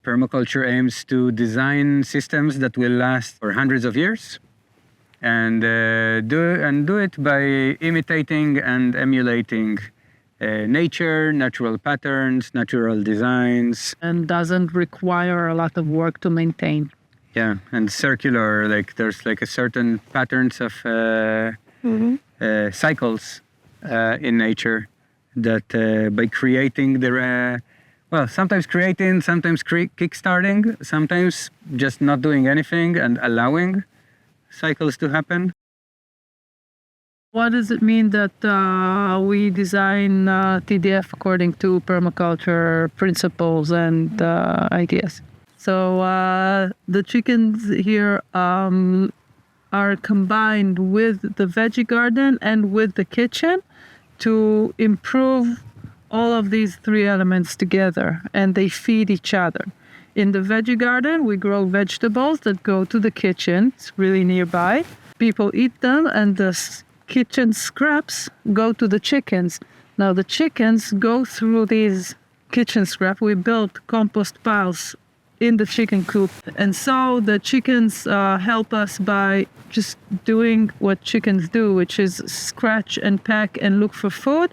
Permaculture aims to design systems that will last for hundreds of years, and do it by imitating and emulating nature, natural patterns, natural designs. And doesn't require a lot of work to maintain. Yeah, and circular, like there's like a certain patterns of cycles in nature that by creating sometimes creating, sometimes kickstarting, sometimes just not doing anything and allowing cycles to happen. What does it mean that we design TDF according to permaculture principles and ideas? So the chickens here are combined with the veggie garden and with the kitchen to improve all of these three elements together, and they feed each other. In the veggie garden, we grow vegetables that go to the kitchen. It's really nearby. People eat them, and the kitchen scraps go to the chickens. Now the chickens go through these kitchen scraps. We built compost piles in the chicken coop. And so the chickens help us by just doing what chickens do, which is scratch and peck and look for food.